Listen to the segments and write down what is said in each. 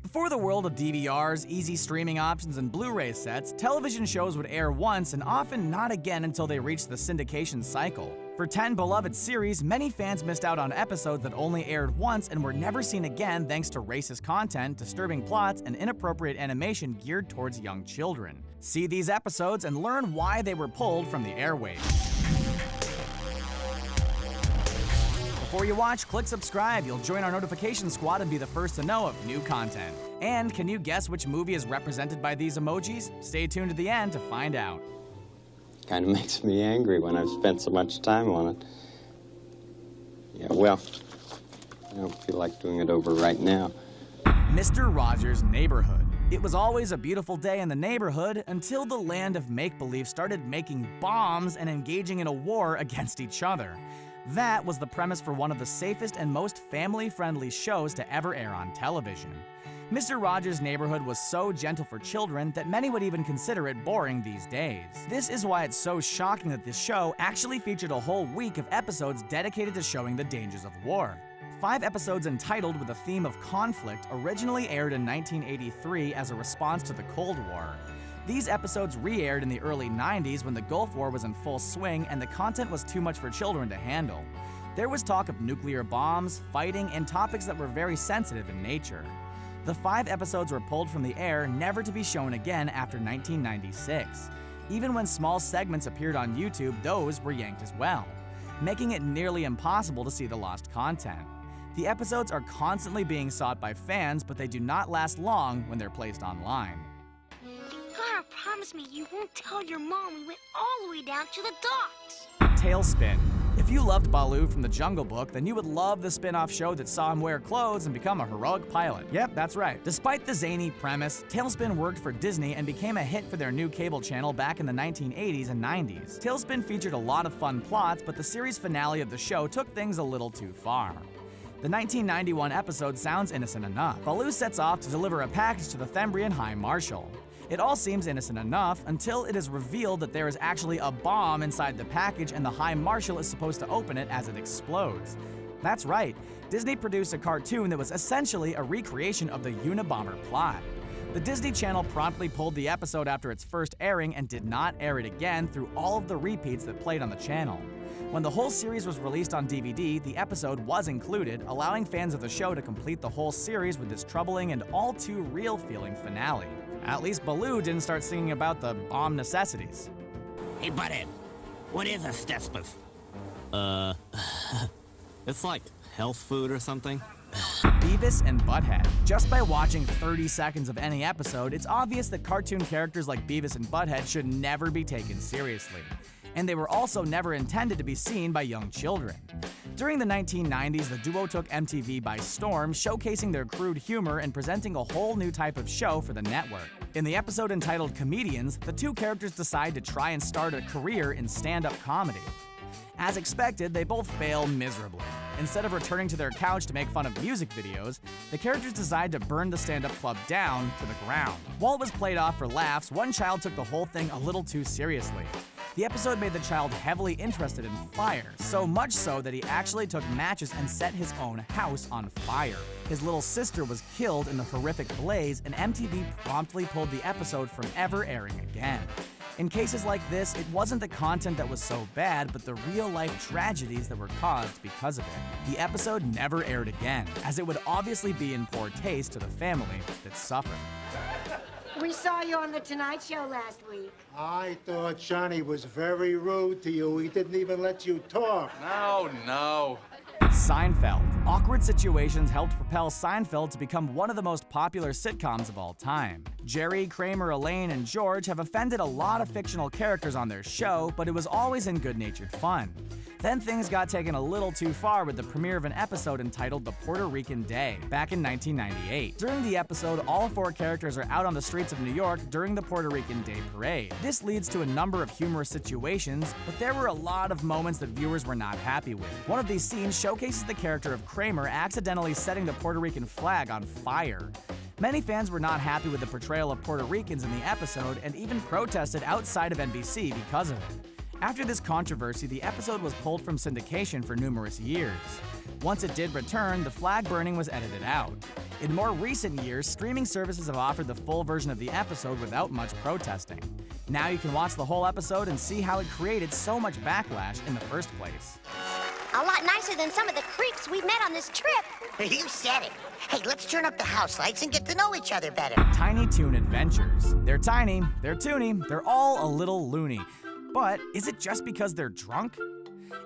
Before the world of DVRs, easy streaming options, and Blu-ray sets, television shows would air once and often not again until they reached the syndication cycle. For 10 beloved series, many fans missed out on episodes that only aired once and were never seen again thanks to racist content, disturbing plots, and inappropriate animation geared towards young children. See these episodes and learn why they were pulled from the airwaves. Before you watch, click subscribe. You'll join our notification squad and be the first to know of new content. And can you guess which movie is represented by these emojis? Stay tuned to the end to find out. Kind of makes me angry when I've spent so much time on it. Yeah, well, I don't feel like doing it over right now. Mr. Rogers' Neighborhood. It was always a beautiful day in the neighborhood until the land of make-believe started making bombs and engaging in a war against each other. That was the premise for one of the safest and most family-friendly shows to ever air on television. Mr. Rogers' Neighborhood was so gentle for children that many would even consider it boring these days. This is why it's so shocking that this show actually featured a whole week of episodes dedicated to showing the dangers of war. 5 episodes entitled with a theme of conflict originally aired in 1983 as a response to the Cold War. These episodes re-aired in the early 90s when the Gulf War was in full swing and the content was too much for children to handle. There was talk of nuclear bombs, fighting, and topics that were very sensitive in nature. The 5 episodes were pulled from the air, never to be shown again after 1996. Even when small segments appeared on YouTube, those were yanked as well, making it nearly impossible to see the lost content. The episodes are constantly being sought by fans, but they do not last long when they're placed online. You gotta promise me you won't tell your mom we went all the way down to the docks. TaleSpin. If you loved Baloo from the Jungle Book, then you would love the spin-off show that saw him wear clothes and become a heroic pilot. Yep, that's right. Despite the zany premise, TaleSpin worked for Disney and became a hit for their new cable channel back in the 1980s and 90s. TaleSpin featured a lot of fun plots, but the series finale of the show took things a little too far. The 1991 episode sounds innocent enough. Baloo sets off to deliver a package to the Thembrian High Marshal. It all seems innocent enough until it is revealed that there is actually a bomb inside the package and the High Marshal is supposed to open it as it explodes. That's right, Disney produced a cartoon that was essentially a recreation of the Unabomber plot. The Disney Channel promptly pulled the episode after its first airing and did not air it again through all of the repeats that played on the channel. When the whole series was released on DVD, the episode was included, allowing fans of the show to complete the whole series with this troubling and all too real-feeling finale. At least Baloo didn't start singing about the bomb necessities. Hey, Butthead, what is a stespus? It's like health food or something. Beavis and Butthead. Just by watching 30 seconds of any episode, it's obvious that cartoon characters like Beavis and Butthead should never be taken seriously. And they were also never intended to be seen by young children. During the 1990s, the duo took MTV by storm, showcasing their crude humor and presenting a whole new type of show for the network. In the episode entitled Comedians, the two characters decide to try and start a career in stand-up comedy. As expected, they both fail miserably. Instead of returning to their couch to make fun of music videos, the characters decide to burn the stand-up club down to the ground. While it was played off for laughs, one child took the whole thing a little too seriously. The episode made the child heavily interested in fire, so much so that he actually took matches and set his own house on fire. His little sister was killed in the horrific blaze, and MTV promptly pulled the episode from ever airing again. In cases like this, it wasn't the content that was so bad, but the real-life tragedies that were caused because of it. The episode never aired again, as it would obviously be in poor taste to the family that suffered. We saw you on The Tonight Show last week. I thought Johnny was very rude to you. He didn't even let you talk. No. Seinfeld. Awkward situations helped propel Seinfeld to become one of the most popular sitcoms of all time. Jerry, Kramer, Elaine, and George have offended a lot of fictional characters on their show, but it was always in good-natured fun. Then things got taken a little too far with the premiere of an episode entitled The Puerto Rican Day, back in 1998. During the episode, all 4 characters are out on the streets of New York during the Puerto Rican Day Parade. This leads to a number of humorous situations, but there were a lot of moments that viewers were not happy with. One of these scenes showcases the character of Kramer accidentally setting the Puerto Rican flag on fire. Many fans were not happy with the portrayal of Puerto Ricans in the episode and even protested outside of NBC because of it. After this controversy, the episode was pulled from syndication for numerous years. Once it did return, the flag burning was edited out. In more recent years, streaming services have offered the full version of the episode without much protesting. Now you can watch the whole episode and see how it created so much backlash in the first place. A lot nicer than some of the creeps we've met on this trip. You said it. Hey, let's turn up the house lights and get to know each other better. Tiny Toon Adventures. They're tiny, they're toony, they're all a little loony. But is it just because they're drunk?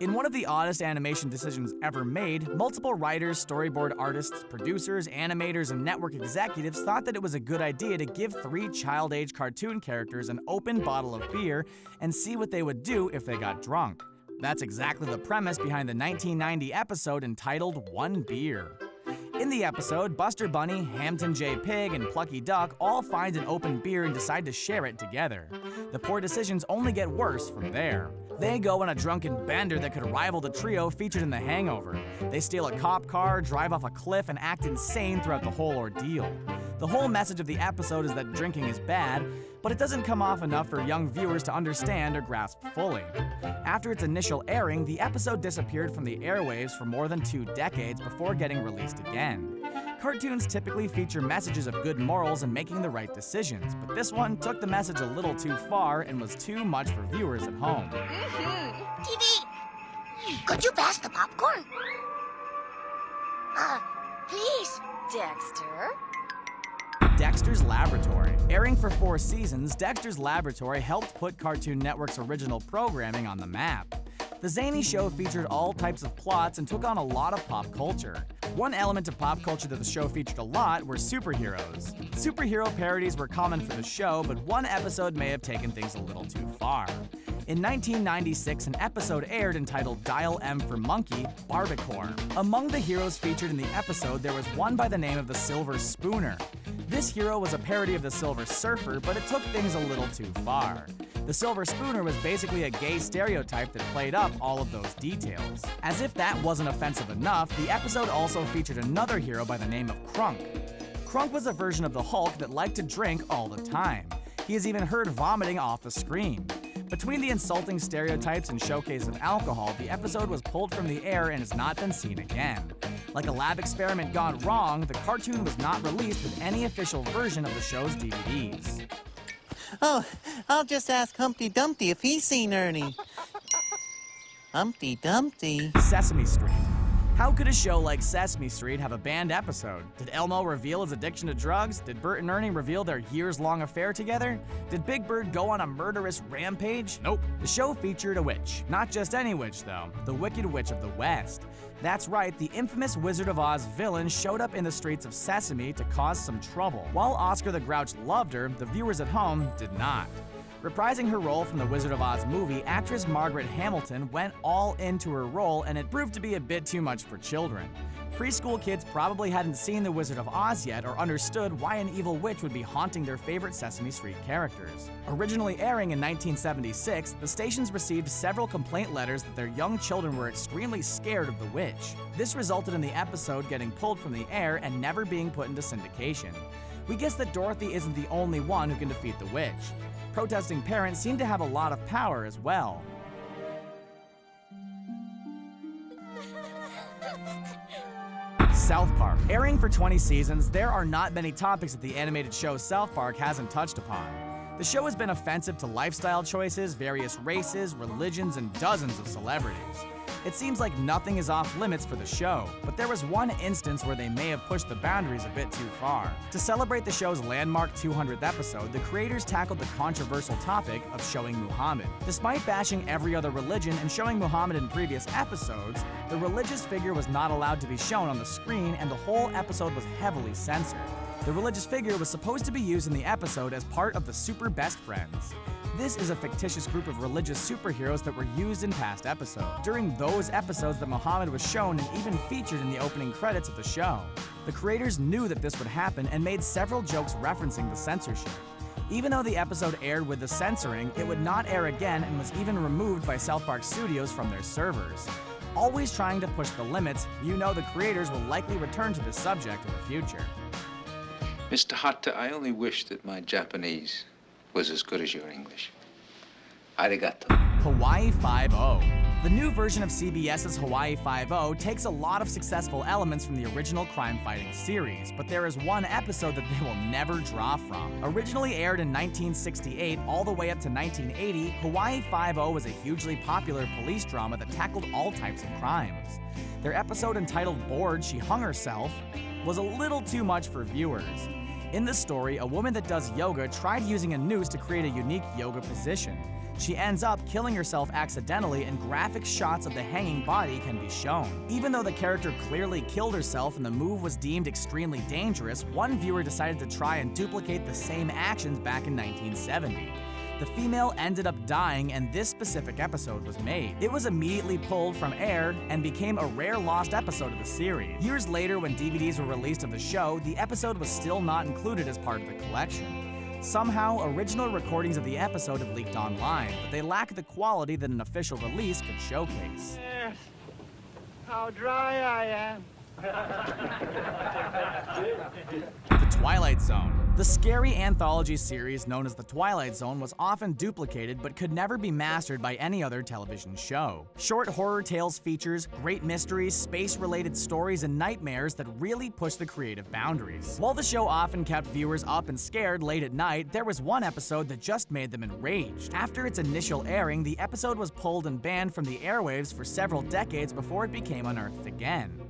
In one of the oddest animation decisions ever made, multiple writers, storyboard artists, producers, animators, and network executives thought that it was a good idea to give 3 child-age cartoon characters an open bottle of beer and see what they would do if they got drunk. That's exactly the premise behind the 1990 episode entitled One Beer. In the episode, Buster Bunny, Hampton J. Pig, and Plucky Duck all find an open beer and decide to share it together. The poor decisions only get worse from there. They go on a drunken bender that could rival the trio featured in The Hangover. They steal a cop car, drive off a cliff, and act insane throughout the whole ordeal. The whole message of the episode is that drinking is bad, but it doesn't come off enough for young viewers to understand or grasp fully. After its initial airing, the episode disappeared from the airwaves for more than 2 decades before getting released again. Cartoons typically feature messages of good morals and making the right decisions, but this one took the message a little too far and was too much for viewers at home. TV, could you pass the popcorn? Please. Dexter? Dexter's Laboratory. Airing for 4 seasons, Dexter's Laboratory helped put Cartoon Network's original programming on the map. The zany show featured all types of plots and took on a lot of pop culture. One element of pop culture that the show featured a lot were superheroes. Superhero parodies were common for the show, but one episode may have taken things a little too far. In 1996, an episode aired entitled Dial M for Monkey, Barbacore. Among the heroes featured in the episode, there was one by the name of the Silver Spooner. This hero was a parody of the Silver Surfer, but it took things a little too far. The Silver Spooner was basically a gay stereotype that played up all of those details. As if that wasn't offensive enough, the episode also featured another hero by the name of Crunk. Crunk was a version of the Hulk that liked to drink all the time. He is even heard vomiting off the screen. Between the insulting stereotypes and showcase of alcohol, the episode was pulled from the air and has not been seen again. Like a lab experiment gone wrong, the cartoon was not released with any official version of the show's DVDs. Oh, I'll just ask Humpty Dumpty if he's seen Ernie. Humpty Dumpty. Sesame Street. How could a show like Sesame Street have a banned episode? Did Elmo reveal his addiction to drugs? Did Bert and Ernie reveal their years-long affair together? Did Big Bird go on a murderous rampage? Nope. The show featured a witch. Not just any witch, though. The Wicked Witch of the West. That's right, the infamous Wizard of Oz villain showed up in the streets of Sesame to cause some trouble. While Oscar the Grouch loved her, the viewers at home did not. Reprising her role from the Wizard of Oz movie, actress Margaret Hamilton went all into her role, and it proved to be a bit too much for children. Preschool kids probably hadn't seen the Wizard of Oz yet or understood why an evil witch would be haunting their favorite Sesame Street characters. Originally airing in 1976, the stations received several complaint letters that their young children were extremely scared of the witch. This resulted in the episode getting pulled from the air and never being put into syndication. We guess that Dorothy isn't the only one who can defeat the witch. Protesting parents seem to have a lot of power as well. South Park. Airing for 20 seasons, there are not many topics that the animated show South Park hasn't touched upon. The show has been offensive to lifestyle choices, various races, religions, and dozens of celebrities. It seems like nothing is off limits for the show, but there was one instance where they may have pushed the boundaries a bit too far. To celebrate the show's landmark 200th episode, the creators tackled the controversial topic of showing Muhammad. Despite bashing every other religion and showing Muhammad in previous episodes, the religious figure was not allowed to be shown on the screen, and the whole episode was heavily censored. The religious figure was supposed to be used in the episode as part of the Super Best Friends. This is a fictitious group of religious superheroes that were used in past episodes. During those episodes that Muhammad was shown and even featured in the opening credits of the show. The creators knew that this would happen and made several jokes referencing the censorship. Even though the episode aired with the censoring, it would not air again and was even removed by South Park Studios from their servers. Always trying to push the limits, you know the creators will likely return to this subject in the future. Mr. Hatta, I only wish that my Japanese was as good as your English. Arigato. Hawaii 5-0. The new version of CBS's Hawaii Five-0 takes a lot of successful elements from the original crime-fighting series, but there is one episode that they will never draw from. Originally aired in 1968 all the way up to 1980, Hawaii Five-0 was a hugely popular police drama that tackled all types of crimes. Their episode entitled Bored, She Hung Herself was a little too much for viewers. In the story, a woman that does yoga tried using a noose to create a unique yoga position. She ends up killing herself accidentally, and graphic shots of the hanging body can be shown. Even though the character clearly killed herself and the move was deemed extremely dangerous, one viewer decided to try and duplicate the same actions back in 1970. The female ended up dying, and this specific episode was made. It was immediately pulled from air and became a rare lost episode of the series. Years later, when DVDs were released of the show, the episode was still not included as part of the collection. Somehow, original recordings of the episode have leaked online, but they lack the quality that an official release could showcase. Yes, how dry I am. The Twilight Zone. The scary anthology series known as The Twilight Zone was often duplicated but could never be mastered by any other television show. Short horror tales features, great mysteries, space-related stories, and nightmares that really push the creative boundaries. While the show often kept viewers up and scared late at night, there was one episode that just made them enraged. After its initial airing, the episode was pulled and banned from the airwaves for several decades before it became unearthed again.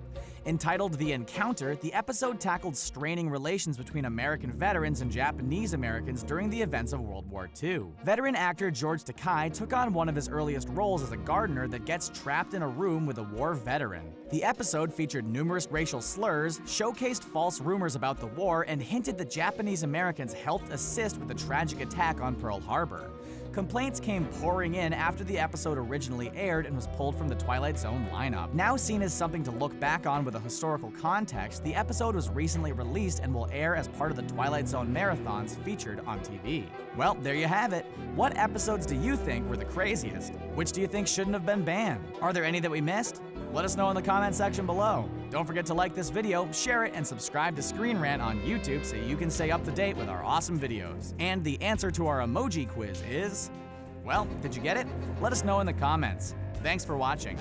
Entitled The Encounter, the episode tackled straining relations between American veterans and Japanese Americans during the events of World War II. Veteran actor George Takei took on one of his earliest roles as a gardener that gets trapped in a room with a war veteran. The episode featured numerous racial slurs, showcased false rumors about the war, and hinted that Japanese Americans helped assist with the tragic attack on Pearl Harbor. Complaints came pouring in after the episode originally aired and was pulled from the Twilight Zone lineup. Now seen as something to look back on with a historical context, the episode was recently released and will air as part of the Twilight Zone marathons featured on TV. Well, there you have it. What episodes do you think were the craziest? Which do you think shouldn't have been banned? Are there any that we missed? Let us know in the comment section below. Don't forget to like this video, share it, and subscribe to Screen Rant on YouTube so you can stay up to date with our awesome videos. And the answer to our emoji quiz is... well, did you get it? Let us know in the comments. Thanks for watching.